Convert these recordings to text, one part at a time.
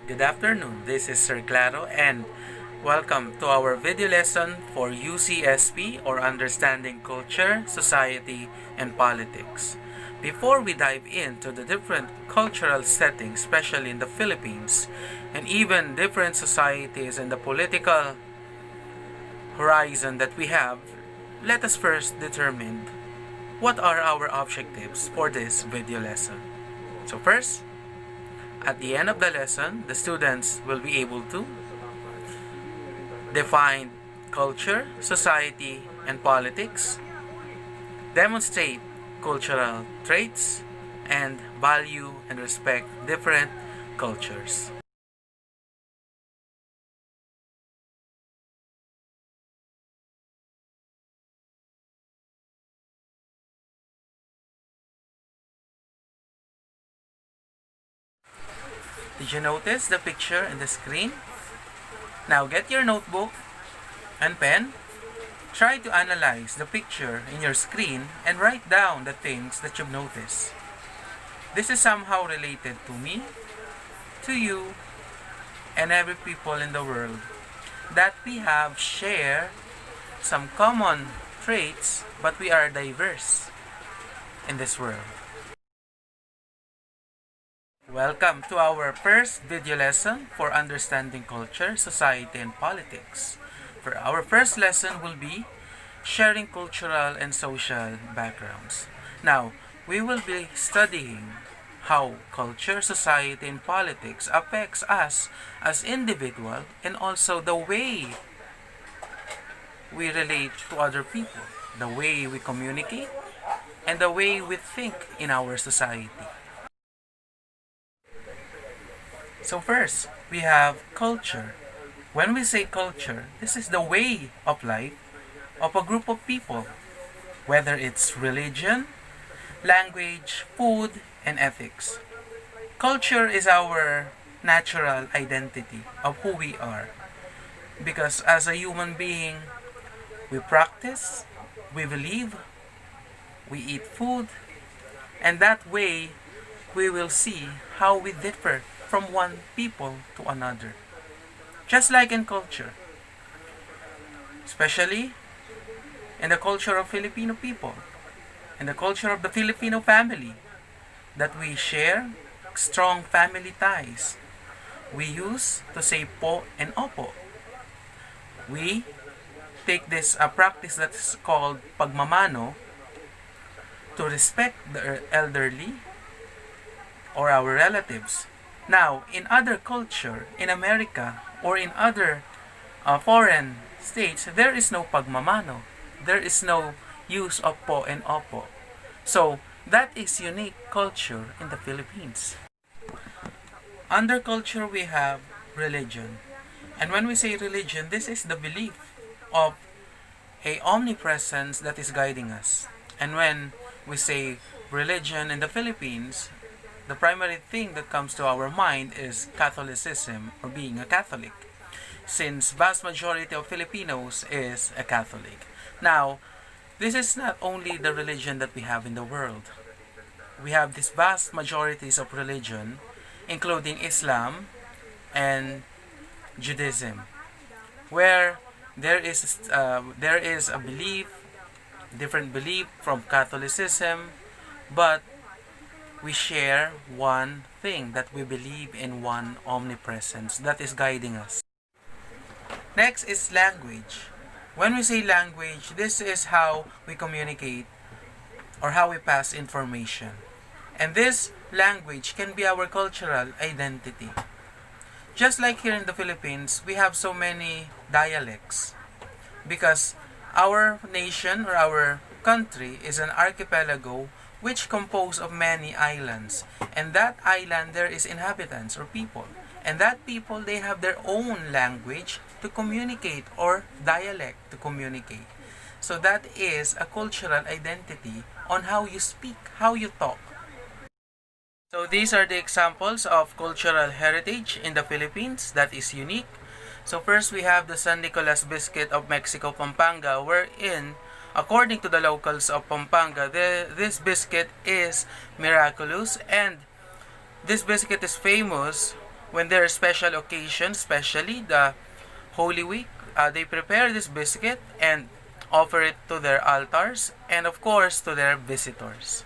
Good afternoon, this is Sir Claro and welcome to our video lesson for UCSP or Understanding Culture, Society, and Politics. Before we dive into the different cultural settings, especially in the Philippines, and even different societies and the political horizon that we have, let us first determine what are our objectives for this video lesson. So first, at the end of the lesson, the students will be able to define culture, society, and politics, demonstrate cultural traits, and value and respect different cultures. Did you notice the picture in the screen? Now get your notebook and pen. Try to analyze the picture in your screen and write down the things that you've noticed. This is somehow related to me, to you, and every people in the world, that we have share some common traits, but we are diverse in this world. Welcome to our first video lesson for understanding culture, society, and politics. For our first lesson will be sharing cultural and social backgrounds. Now, we will be studying how culture, society, and politics affects us as individual and also the way we relate to other people, the way we communicate, and the way we think in our society. So first, we have culture. When we say culture, this is the way of life of a group of people, whether it's religion, language, food, and ethics. Culture is our natural identity of who we are. Because as a human being, we practice, we believe, we eat food, and that way we will see how we differ from one people to another. Just like in culture, especially in the culture of Filipino people, in the culture of the Filipino family, that we share strong family ties. We use to say po and opo. We take this practice that's called pagmamano to respect the elderly or our relatives. Now, in other culture, in America, or in other foreign states, there is no pagmamano. There is no use of po and opo. So, that is unique culture in the Philippines. Under culture, we have religion. And when we say religion, this is the belief of a omnipresence that is guiding us. And when we say religion in the Philippines, the primary thing that comes to our mind is Catholicism or being a Catholic, since vast majority of Filipinos is a Catholic. Now, this is not only the religion that we have in the world. We have these vast majorities of religion, including Islam and Judaism, where there is a belief, different belief from Catholicism, but we share one thing, that we believe in one omnipresence that is guiding us. Next is language. When we say language, this is how we communicate or how we pass information. And this language can be our cultural identity. Just like here in the Philippines, we have so many dialects because our nation or our country is an archipelago which composed of many islands. And that island, there is inhabitants or people. And that people, they have their own language to communicate or dialect to communicate. So that is a cultural identity on how you speak, how you talk. So these are the examples of cultural heritage in the Philippines that is unique. So first we have the San Nicolas biscuit of Mexico, Pampanga, wherein according to the locals of Pampanga, this biscuit is miraculous, and this biscuit is famous When there are special occasions, especially the Holy Week, they prepare this biscuit and offer it to their altars and of course to their visitors.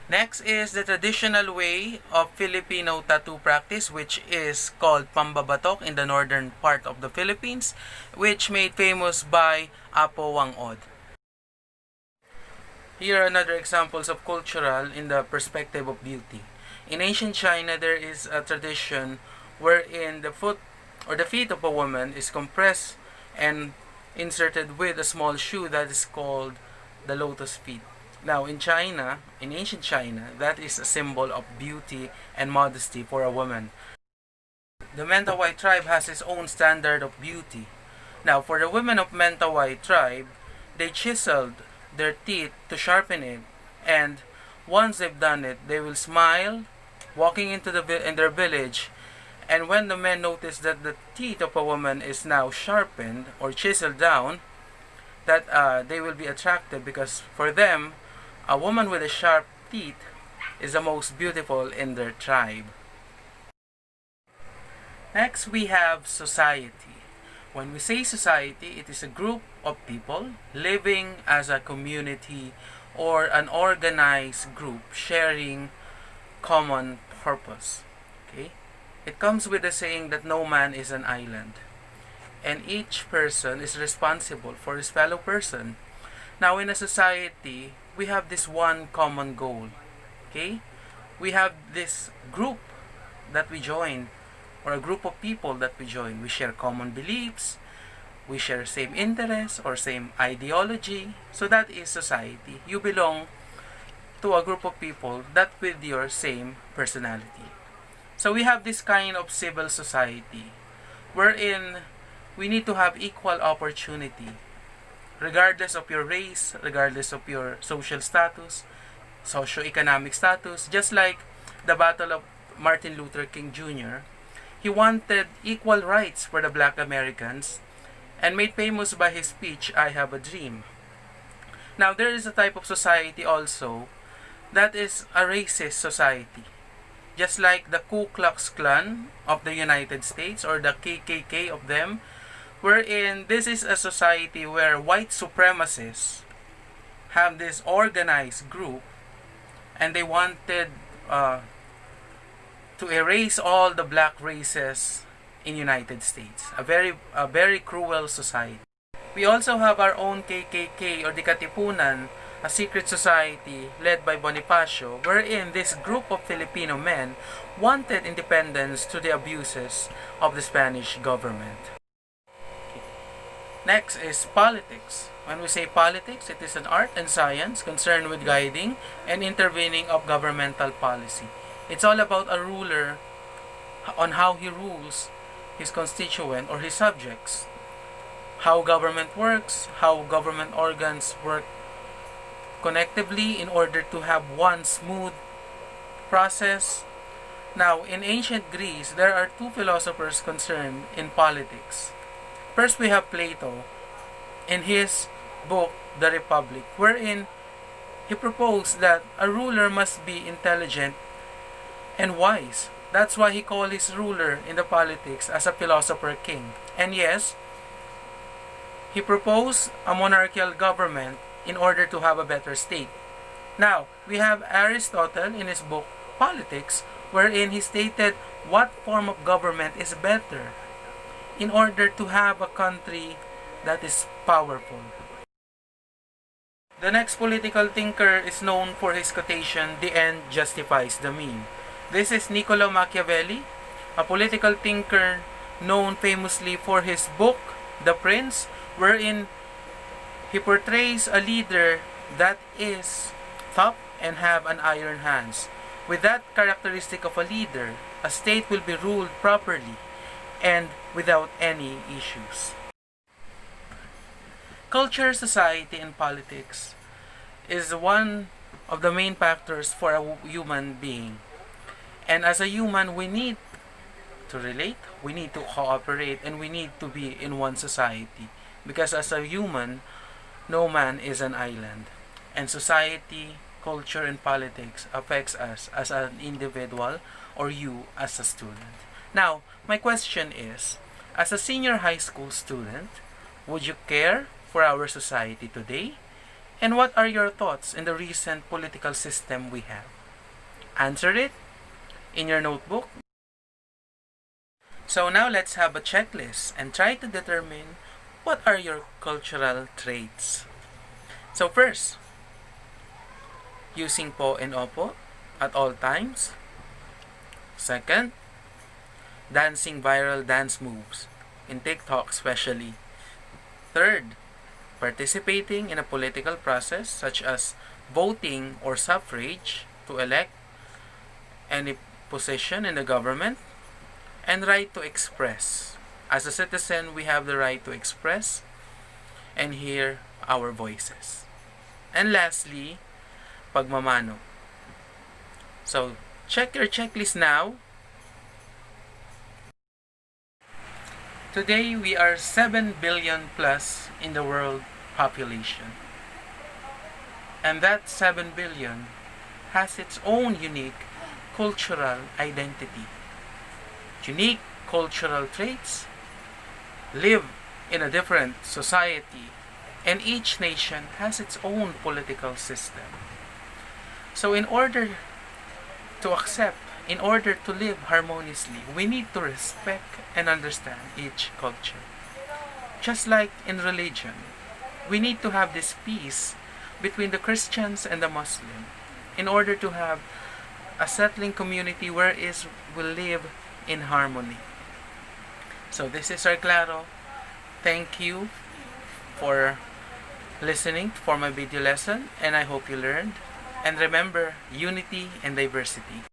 Next is the traditional way of Filipino tattoo practice, which is called pambabatok in the northern part of the Philippines, which made famous by Apo Wangod. Here are another examples of cultural in the perspective of beauty. In ancient China, there is a tradition wherein the foot or the feet of a woman is compressed and inserted with a small shoe that is called the lotus feet. Now, in China, in ancient China, that is a symbol of beauty and modesty for a woman. The Mentawai tribe has its own standard of beauty. Now, for the women of Mentawai tribe, they chiseled their teeth to sharpen it, and once they've done it, they will smile, walking into in their village. And when the men notice that the teeth of a woman is now sharpened or chiseled down, that they will be attracted, because for them, a woman with a sharp teeth is the most beautiful in their tribe. Next, we have society. When we say society, it is a group of people living as a community or an organized group sharing common purpose. Okay? It comes with the saying that no man is an island, and each person is responsible for his fellow person. Now, in a society, we have this one common goal. Okay? We have this group that we join, or a group of people that we join. We share common beliefs, we share same interests or same ideology. So that is society. You belong to a group of people that with your same personality. So we have this kind of civil society wherein we need to have equal opportunity regardless of your race, regardless of your social status, socio-economic status. Just like the battle of Martin Luther King Jr., he wanted equal rights for the black Americans and made famous by his speech, "I Have a Dream." Now, there is a type of society also that is a racist society. Just like the Ku Klux Klan of the United States or the KKK of them, wherein this is a society where white supremacists have this organized group and they wanted to erase all the black races in United States. A very cruel society. We also have our own KKK or the Katipunan, a secret society led by Bonifacio, wherein this group of Filipino men wanted independence to the abuses of the Spanish government. Next is politics. When we say politics, it is an art and science concerned with guiding and intervening of governmental policy. It's all about a ruler on how he rules his constituent or his subjects, how government works, how government organs work connectively in order to have one smooth process. Now, in ancient Greece, there are two philosophers concerned in politics. First, we have Plato in his book, The Republic, wherein he proposed that a ruler must be intelligent and wise. That's why he called his ruler in the politics as a philosopher king. And yes, he proposed a monarchical government in order to have a better state. Now, we have Aristotle in his book, Politics, wherein he stated what form of government is better in order to have a country that is powerful. The next political thinker is known for his quotation, "The end justifies the mean." This is Niccolo Machiavelli, a political thinker known famously for his book, The Prince, wherein he portrays a leader that is tough and have an iron hands. With that characteristic of a leader, a state will be ruled properly and without any issues. Culture, society, and politics is one of the main factors for a human being. And as a human, we need to relate, we need to cooperate, and we need to be in one society. Because as a human, no man is an island. And society, culture, and politics affects us as an individual or you as a student. Now, my question is, as a senior high school student, would you care for our society today? And what are your thoughts in the recent political system we have? Answer it in your notebook. So now let's have a checklist and try to determine what are your cultural traits. So first, using po and opo at all times. Second, dancing viral dance moves, in TikTok especially. Third, participating in a political process such as voting or suffrage to elect any position in the government. And right to express. As a citizen, we have the right to express and hear our voices. And lastly, pagmamano. So, check your checklist now. Today, we are 7 billion plus in the world population. And that 7 billion has its own unique cultural identity. Unique cultural traits, live in a different society, and each nation has its own political system. So in order to accept, in order to live harmoniously, we need to respect and understand each culture. Just like in religion, we need to have this peace between the Christians and the Muslim in order to have a settling community where we live in harmony. So this is our Claro. Thank you for listening for my video lesson, and I hope you learned. And remember, unity and diversity.